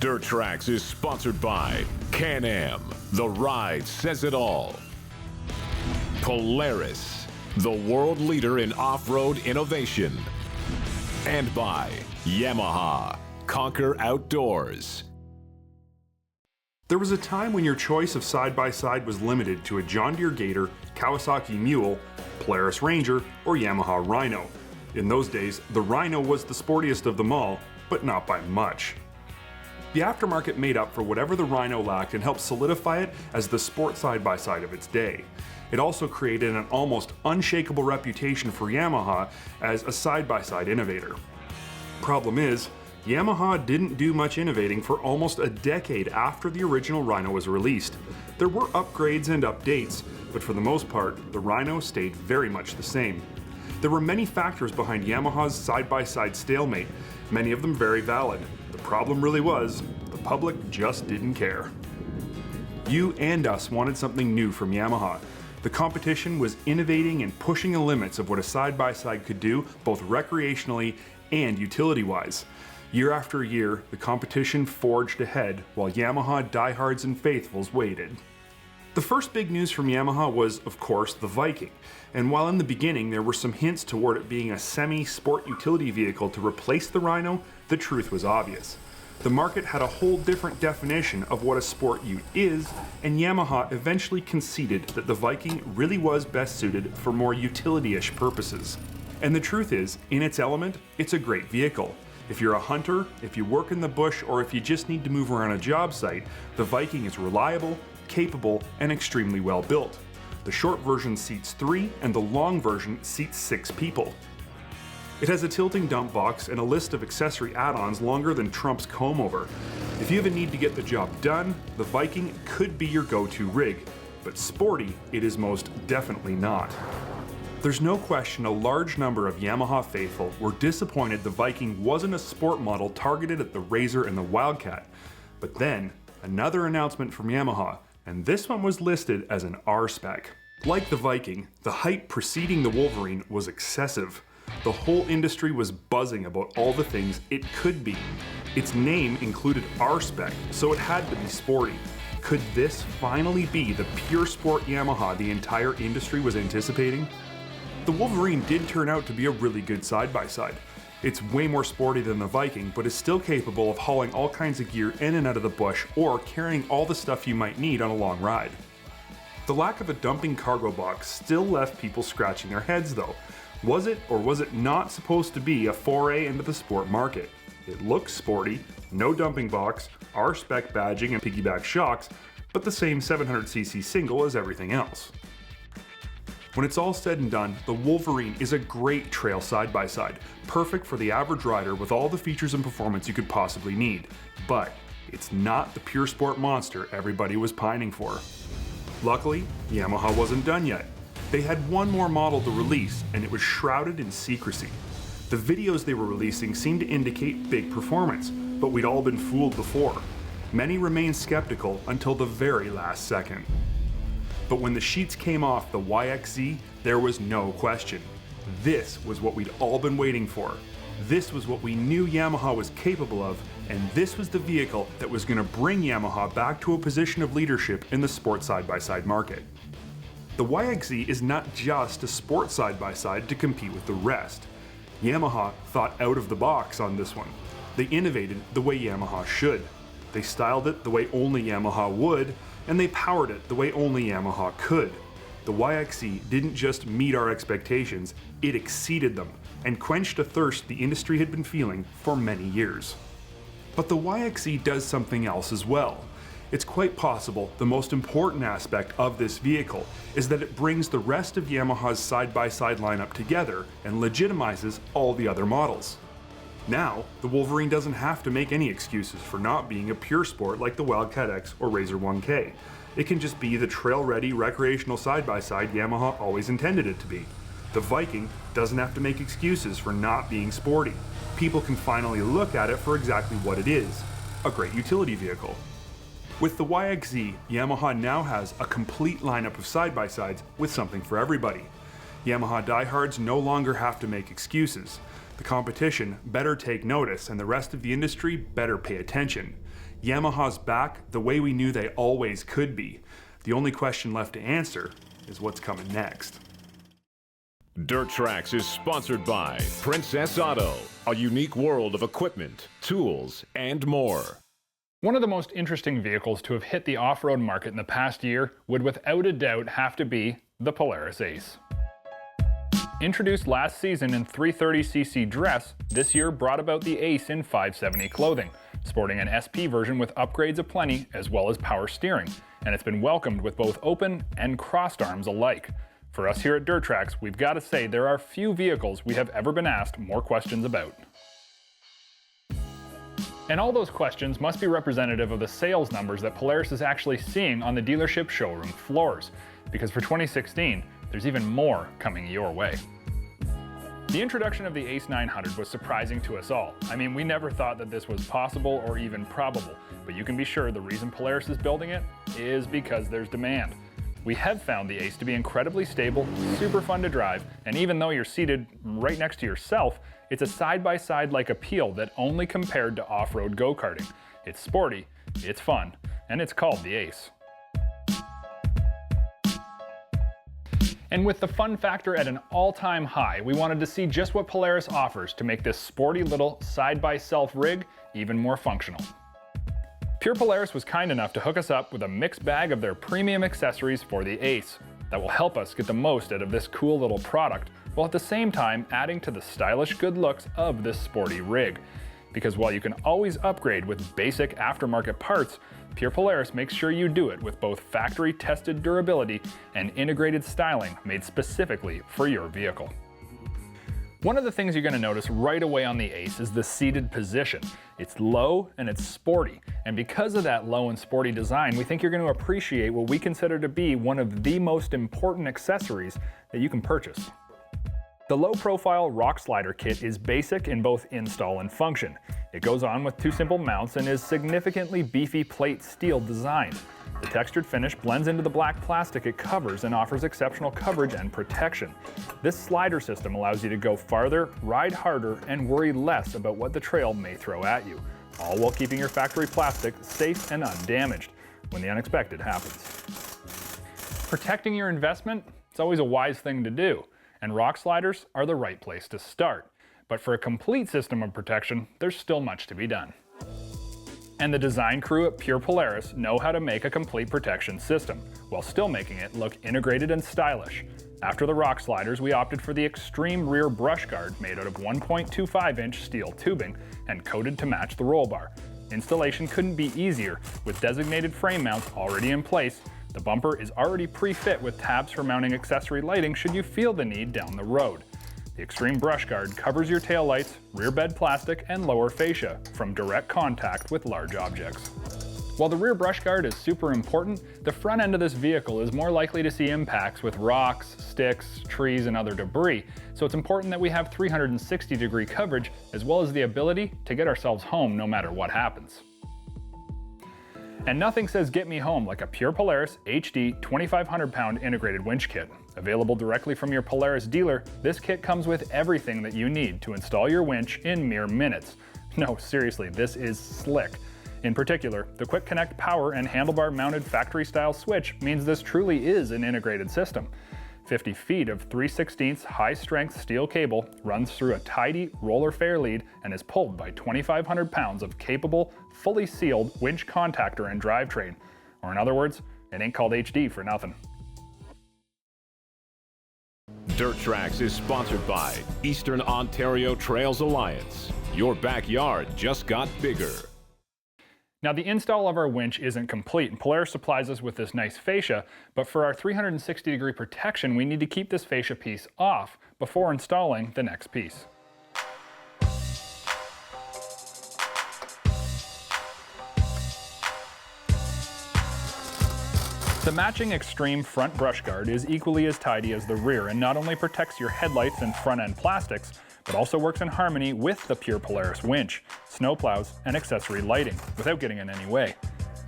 Dirt Trax is sponsored by Can-Am, the ride says it all. Polaris, the world leader in off-road innovation. And by Yamaha, conquer outdoors. There was a time when your choice of side-by-side was limited to a John Deere Gator, Kawasaki Mule, Polaris Ranger, or Yamaha Rhino. In those days, the Rhino was the sportiest of them all, but not by much. The aftermarket made up for whatever the Rhino lacked and helped solidify it as the sport side-by-side of its day. It also created an almost unshakable reputation for Yamaha as a side-by-side innovator. Problem is, Yamaha didn't do much innovating for almost a decade after the original Rhino was released. There were upgrades and updates, but for the most part, the Rhino stayed very much the same. There were many factors behind Yamaha's side-by-side stalemate, many of them very valid. The problem really was, the public just didn't care. You and us wanted something new from Yamaha. The competition was innovating and pushing the limits of what a side-by-side could do, both recreationally and utility-wise. Year after year, the competition forged ahead, while Yamaha diehards and faithfuls waited. The first big news from Yamaha was, of course, the Viking, and while in the beginning there were some hints toward it being a semi-sport utility vehicle to replace the Rhino, the truth was obvious. The market had a whole different definition of what a sport ute is, and Yamaha eventually conceded that the Viking really was best suited for more utility-ish purposes. And the truth is, in its element, it's a great vehicle. If you're a hunter, if you work in the bush, or if you just need to move around a job site, the Viking is reliable, capable, and extremely well built. The short version seats 3 and the long version seats 6 people. It has a tilting dump box and a list of accessory add-ons longer than Trump's comb-over. If you have a need to get the job done, the Viking could be your go-to rig, but sporty it is most definitely not. There's no question a large number of Yamaha faithful were disappointed the Viking wasn't a sport model targeted at the Razor and the Wildcat. But then, another announcement from Yamaha, and this one was listed as an R-spec. Like the Viking, the hype preceding the Wolverine was excessive. The whole industry was buzzing about all the things it could be. Its name included R-spec, so it had to be sporty. Could this finally be the pure sport Yamaha the entire industry was anticipating? The Wolverine did turn out to be a really good side-by-side. It's way more sporty than the Viking, but is still capable of hauling all kinds of gear in and out of the bush or carrying all the stuff you might need on a long ride. The lack of a dumping cargo box still left people scratching their heads though. Was it or was it not supposed to be a foray into the sport market? It looks sporty, no dumping box, R-spec badging and piggyback shocks, but the same 700cc single as everything else. When it's all said and done, the Wolverine is a great trail side-by-side, perfect for the average rider with all the features and performance you could possibly need. But it's not the pure sport monster everybody was pining for. Luckily, Yamaha wasn't done yet. They had one more model to release, and it was shrouded in secrecy. The videos they were releasing seemed to indicate big performance, but we'd all been fooled before. Many remained skeptical until the very last second. But when the sheets came off the YXZ, there was no question. This was what we'd all been waiting for. This was what we knew Yamaha was capable of, and this was the vehicle that was going to bring Yamaha back to a position of leadership in the sport side-by-side market. The YXZ is not just a sport side-by-side to compete with the rest. Yamaha thought out of the box on this one. They innovated the way Yamaha should. They styled it the way only Yamaha would, and they powered it the way only Yamaha could. The YXZ didn't just meet our expectations, it exceeded them, and quenched a thirst the industry had been feeling for many years. But the YXZ does something else as well. It's quite possible the most important aspect of this vehicle is that it brings the rest of Yamaha's side-by-side lineup together and legitimizes all the other models. Now, the Wolverine doesn't have to make any excuses for not being a pure sport like the Wildcat X or Razor 1K. It can just be the trail-ready recreational side-by-side Yamaha always intended it to be. The Viking doesn't have to make excuses for not being sporty. People can finally look at it for exactly what it is, a great utility vehicle. With the YXZ, Yamaha now has a complete lineup of side-by-sides with something for everybody. Yamaha diehards no longer have to make excuses. The competition better take notice and the rest of the industry better pay attention. Yamaha's back the way we knew they always could be. The only question left to answer is what's coming next. Dirt Trax is sponsored by Princess Auto, a unique world of equipment, tools, and more. One of the most interesting vehicles to have hit the off-road market in the past year would without a doubt have to be the Polaris Ace. Introduced last season in 330cc dress, this year brought about the Ace in 570 clothing, sporting an SP version with upgrades aplenty as well as power steering, and it's been welcomed with both open and crossed arms alike. For us here at Dirt Trax, we've got to say there are few vehicles we have ever been asked more questions about. And all those questions must be representative of the sales numbers that Polaris is actually seeing on the dealership showroom floors, because for 2016, there's even more coming your way. The introduction of the Ace 900 was surprising to us all. I mean, we never thought that this was possible or even probable, but you can be sure the reason Polaris is building it is because there's demand. We have found the Ace to be incredibly stable, super fun to drive, and even though you're seated right next to yourself, it's a side-by-side-like appeal that only compared to off-road go-karting. It's sporty, it's fun, and it's called the Ace. And with the fun factor at an all-time high, we wanted to see just what Polaris offers to make this sporty little side-by-self rig even more functional. Pure Polaris was kind enough to hook us up with a mixed bag of their premium accessories for the Ace that will help us get the most out of this cool little product, while at the same time adding to the stylish good looks of this sporty rig. Because while you can always upgrade with basic aftermarket parts, Pure Polaris makes sure you do it with both factory-tested durability and integrated styling made specifically for your vehicle. One of the things you're going to notice right away on the Ace is the seated position. It's low and it's sporty, and because of that low and sporty design, we think you're going to appreciate what we consider to be one of the most important accessories that you can purchase. The low-profile rock slider kit is basic in both install and function. It goes on with two simple mounts and is significantly beefy plate steel design. The textured finish blends into the black plastic it covers and offers exceptional coverage and protection. This slider system allows you to go farther, ride harder, and worry less about what the trail may throw at you, all while keeping your factory plastic safe and undamaged when the unexpected happens. Protecting your investment? It's always a wise thing to do, and rock sliders are the right place to start. But for a complete system of protection, there's still much to be done. And the design crew at Pure Polaris know how to make a complete protection system, while still making it look integrated and stylish. After the rock sliders, we opted for the extreme rear brush guard made out of 1.25-inch steel tubing and coated to match the roll bar. Installation couldn't be easier. With designated frame mounts already in place, the bumper is already pre-fit with tabs for mounting accessory lighting should you feel the need down the road. The extreme brush guard covers your taillights, rear bed plastic, and lower fascia from direct contact with large objects. While the rear brush guard is super important, the front end of this vehicle is more likely to see impacts with rocks, sticks, trees, and other debris, so it's important that we have 360-degree coverage as well as the ability to get ourselves home no matter what happens. And nothing says get me home like a Pure Polaris HD 2,500-pound integrated winch kit. Available directly from your Polaris dealer, this kit comes with everything that you need to install your winch in mere minutes. No, seriously, this is slick. In particular, the Quick Connect power and handlebar mounted factory-style switch means this truly is an integrated system. 50 feet of 3/16 high-strength steel cable runs through a tidy roller fair lead and is pulled by 2,500 pounds of capable, fully sealed winch contactor and drivetrain. Or in other words, it ain't called HD for nothing. Dirt Trax is sponsored by Eastern Ontario Trails Alliance. Your backyard just got bigger. Now the install of our winch isn't complete, and Polaris supplies us with this nice fascia, but for our 360-degree protection, we need to keep this fascia piece off before installing the next piece. The matching extreme front brush guard is equally as tidy as the rear and not only protects your headlights and front end plastics, but also works in harmony with the Pure Polaris winch, snowplows, and accessory lighting without getting in any way.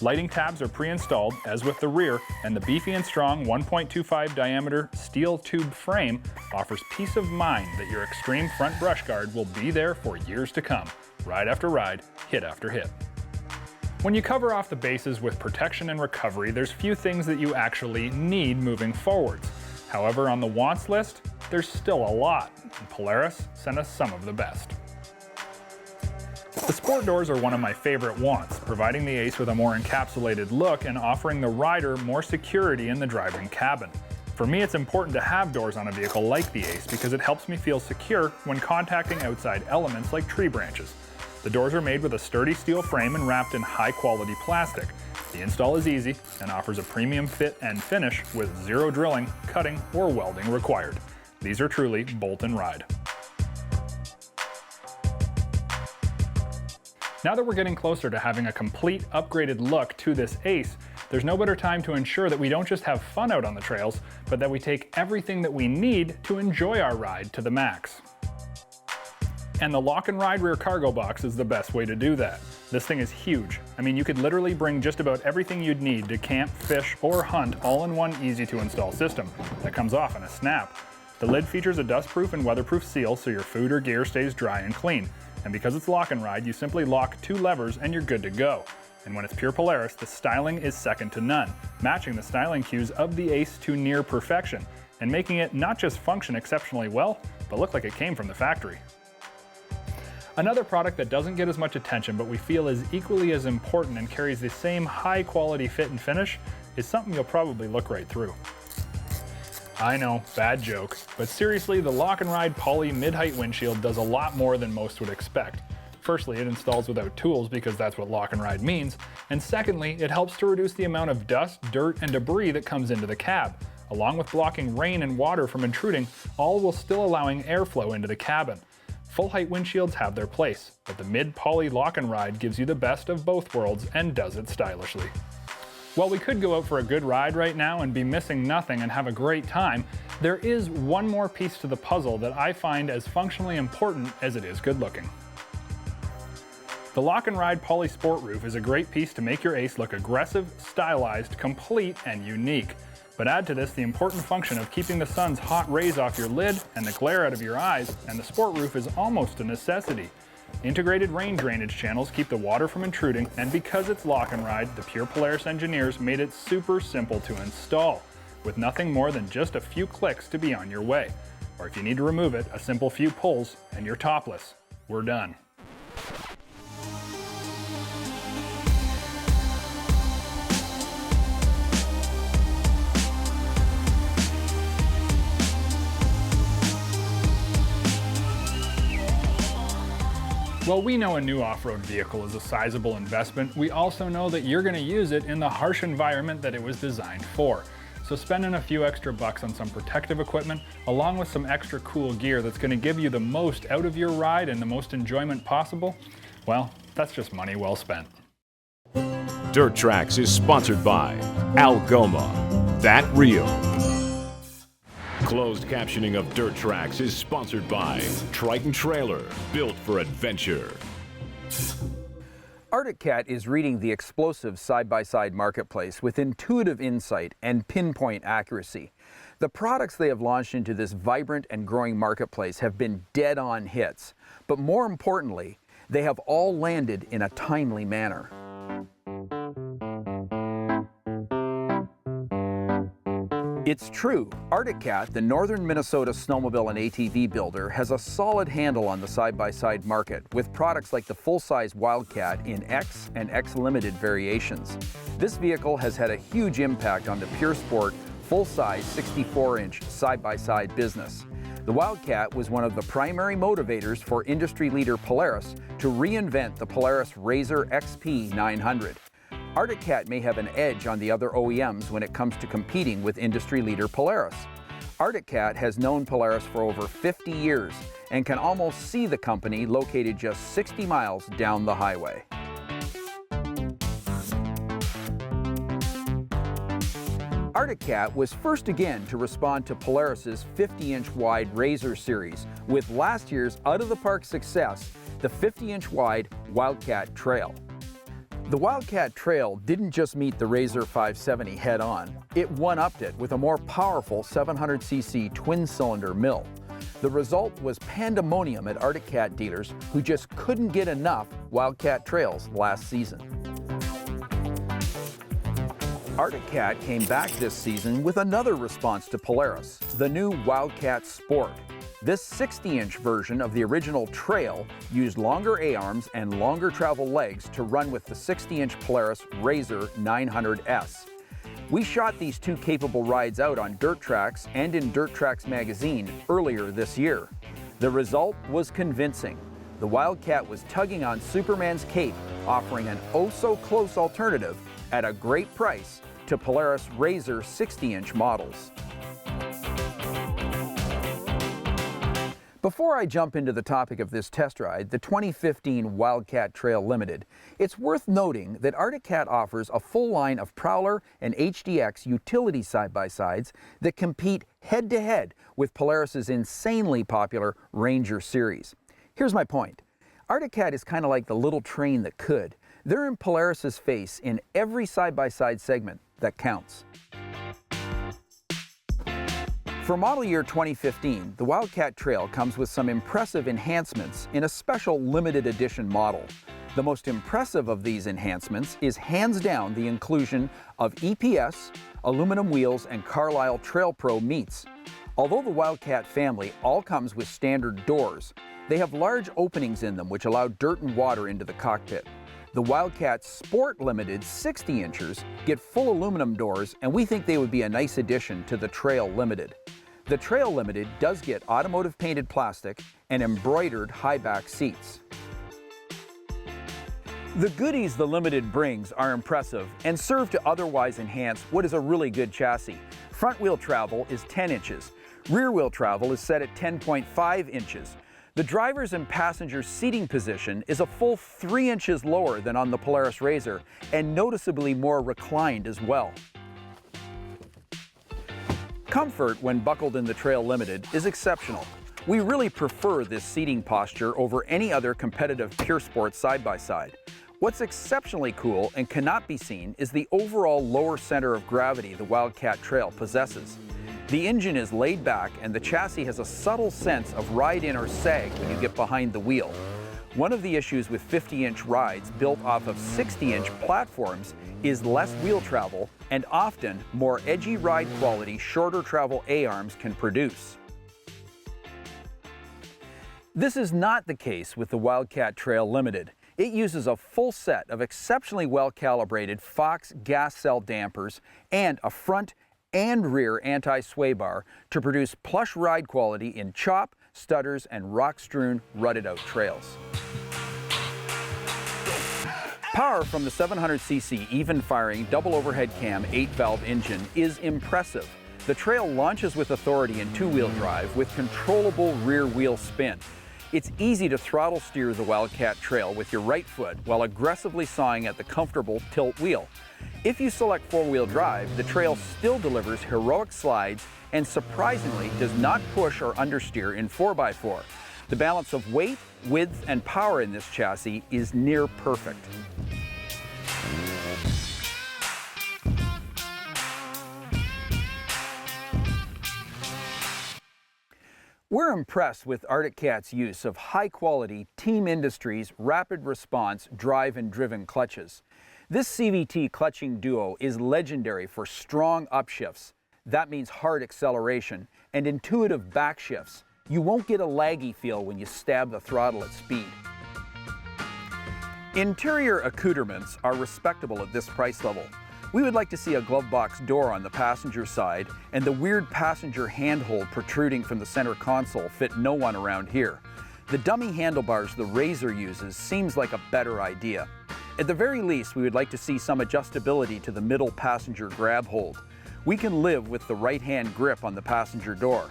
Lighting tabs are pre-installed, as with the rear, and the beefy and strong 1.25 diameter steel tube frame offers peace of mind that your extreme front brush guard will be there for years to come, ride after ride, hit after hit. When you cover off the bases with protection and recovery, there's few things that you actually need moving forwards. However, on the wants list, there's still a lot, and Polaris sent us some of the best. The sport doors are one of my favorite wants, providing the Ace with a more encapsulated look and offering the rider more security in the driving cabin. For me, it's important to have doors on a vehicle like the Ace because it helps me feel secure when contacting outside elements like tree branches. The doors are made with a sturdy steel frame and wrapped in high-quality plastic. The install is easy and offers a premium fit and finish with zero drilling, cutting, or welding required. These are truly bolt and ride. Now that we're getting closer to having a complete upgraded look to this Ace, there's no better time to ensure that we don't just have fun out on the trails, but that we take everything that we need to enjoy our ride to the max. And the lock and ride rear cargo box is the best way to do that. This thing is huge. I mean, you could literally bring just about everything you'd need to camp, fish, or hunt all in one easy to install system that comes off in a snap. The lid features a dustproof and weatherproof seal so your food or gear stays dry and clean. And because it's lock and ride, you simply lock 2 levers and you're good to go. And when it's pure Polaris, the styling is second to none, matching the styling cues of the Ace to near perfection, and making it not just function exceptionally well, but look like it came from the factory. Another product that doesn't get as much attention but we feel is equally as important and carries the same high quality fit and finish is something you'll probably look right through. I know, bad joke, but seriously, the lock and ride poly mid-height windshield does a lot more than most would expect. Firstly, it installs without tools because that's what lock and ride means, and secondly, it helps to reduce the amount of dust, dirt, and debris that comes into the cab. Along with blocking rain and water from intruding, all while still allowing airflow into the cabin. Full-height windshields have their place, but the mid-poly lock and ride gives you the best of both worlds and does it stylishly. While we could go out for a good ride right now and be missing nothing and have a great time, there is one more piece to the puzzle that I find as functionally important as it is good looking. The lock and ride poly sport roof is a great piece to make your Ace look aggressive, stylized, complete, and unique. But add to this the important function of keeping the sun's hot rays off your lid and the glare out of your eyes, and the sport roof is almost a necessity. Integrated rain drainage channels keep the water from intruding, and because it's lock and ride, the Pure Polaris engineers made it super simple to install, with nothing more than just a few clicks to be on your way. Or if you need to remove it, a simple few pulls and you're topless. We're done. While we know a new off-road vehicle is a sizable investment, we also know that you're going to use it in the harsh environment that it was designed for. So spending a few extra bucks on some protective equipment, along with some extra cool gear that's going to give you the most out of your ride and the most enjoyment possible, well, that's just money well spent. Dirt Trax is sponsored by Algoma, that real. Closed captioning of Dirt Trax is sponsored by Triton Trailer, built for adventure. Arctic Cat is reading the explosive side-by-side marketplace with intuitive insight and pinpoint accuracy. The products they have launched into this vibrant and growing marketplace have been dead-on hits, but more importantly, they have all landed in a timely manner. It's true, Arctic Cat, the northern Minnesota snowmobile and ATV builder, has a solid handle on the side-by-side market with products like the full-size Wildcat in X and X Limited variations. This vehicle has had a huge impact on the pure sport, full-size 64-inch side-by-side business. The Wildcat was one of the primary motivators for industry leader Polaris to reinvent the Polaris RZR XP 900. Arctic Cat may have an edge on the other OEMs when it comes to competing with industry leader Polaris. Arctic Cat has known Polaris for over 50 years and can almost see the company located just 60 miles down the highway. Arctic Cat was first again to respond to Polaris's 50-inch wide RZR series with last year's out-of-the-park success, the 50-inch wide Wildcat Trail. The Wildcat Trail didn't just meet the RZR 570 head-on, it one-upped it with a more powerful 700cc twin-cylinder mill. The result was pandemonium at Arctic Cat dealers who just couldn't get enough Wildcat Trails last season. Arctic Cat came back this season with another response to Polaris, the new Wildcat Sport. This 60-inch version of the original Trail used longer A-arms and longer travel legs to run with the 60-inch Polaris RZR 900S. We shot these two capable rides out on Dirt Trax and in Dirt Trax magazine earlier this year. The result was convincing. The Wildcat was tugging on Superman's cape, offering an oh-so-close alternative at a great price to Polaris RZR 60-inch models. Before I jump into the topic of this test ride, the 2015 Wildcat Trail Limited, it's worth noting that Arctic Cat offers a full line of Prowler and HDX utility side-by-sides that compete head-to-head with Polaris's insanely popular Ranger series. Here's my point. Arctic Cat is kind of like the little train that could. They're in Polaris's face in every side-by-side segment that counts. For model year 2015, the Wildcat Trail comes with some impressive enhancements in a special limited edition model. The most impressive of these enhancements is hands down the inclusion of EPS, aluminum wheels, and Carlisle Trail Pro meats. Although the Wildcat family all comes with standard doors, they have large openings in them which allow dirt and water into the cockpit. The Wildcat Sport Limited 60-inchers get full aluminum doors, and we think they would be a nice addition to the Trail Limited. The Trail Limited does get automotive painted plastic and embroidered high-back seats. The goodies the Limited brings are impressive and serve to otherwise enhance what is a really good chassis. Front wheel travel is 10 inches. Rear wheel travel is set at 10.5 inches. The driver's and passenger's seating position is a full 3 inches lower than on the Polaris RZR and noticeably more reclined as well. Comfort when buckled in the Trail Limited is exceptional. We really prefer this seating posture over any other competitive pure sport side-by-side. What's exceptionally cool and cannot be seen is the overall lower center of gravity the Wildcat Trail possesses. The engine is laid back and the chassis has a subtle sense of ride-in or sag when you get behind the wheel. One of the issues with 50-inch rides built off of 60-inch platforms is less wheel travel and often more edgy ride quality shorter travel A-arms can produce. This is not the case with the Wildcat Trail Limited. It uses a full set of exceptionally well-calibrated Fox gas cell dampers and a front and rear anti-sway bar to produce plush ride quality in chop, stutters, and rock-strewn, rutted-out trails. Power from the 700cc even-firing double overhead cam 8-valve engine is impressive. The Trail launches with authority in two-wheel drive with controllable rear wheel spin. It's easy to throttle steer the Wildcat Trail with your right foot while aggressively sawing at the comfortable tilt wheel. If you select four-wheel drive, the Trail still delivers heroic slides and surprisingly does not push or understeer in 4x4. The balance of weight, width, and power in this chassis is near perfect. We're impressed with Arctic Cat's use of high-quality Team Industries rapid response drive and driven clutches. This CVT clutching duo is legendary for strong upshifts. That means hard acceleration and intuitive backshifts. You won't get a laggy feel when you stab the throttle at speed. Interior accoutrements are respectable at this price level. We would like to see a glove box door on the passenger side, and the weird passenger handhold protruding from the center console fit no one around here. The dummy handlebars the RZR uses seems like a better idea. At the very least, we would like to see some adjustability to the middle passenger grab hold. We can live with the right-hand grip on the passenger door.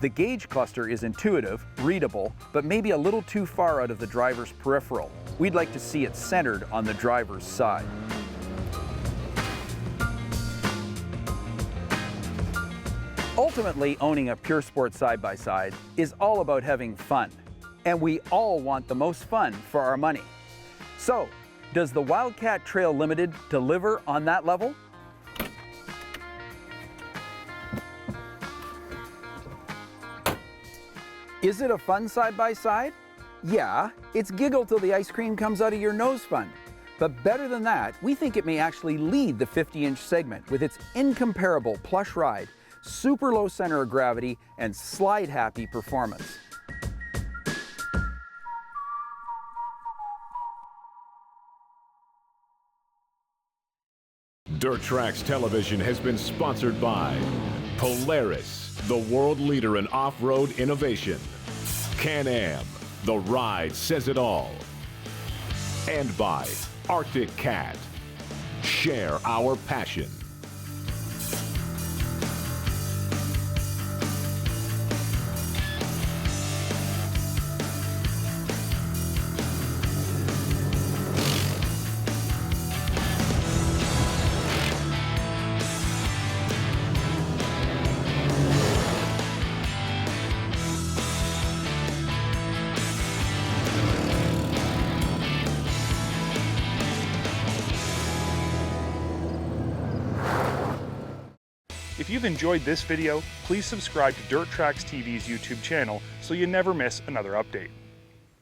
The gauge cluster is intuitive, readable, but maybe a little too far out of the driver's peripheral. We'd like to see it centered on the driver's side. Ultimately, owning a pure sport side-by-side is all about having fun. And we all want the most fun for our money. So, does the Wildcat Trail Limited deliver on that level? Is it a fun side-by-side? Yeah, it's giggle till the ice cream comes out of your nose fun. But better than that, we think it may actually lead the 50-inch segment with its incomparable plush ride, super low center of gravity, and slide-happy performance. Dirt Trax Television has been sponsored by Polaris, the world leader in off-road innovation. Can-Am, the ride says it all. And by Arctic Cat. Share our passion. If you've enjoyed this video, please subscribe to Dirt Trax TV's YouTube channel so you never miss another update.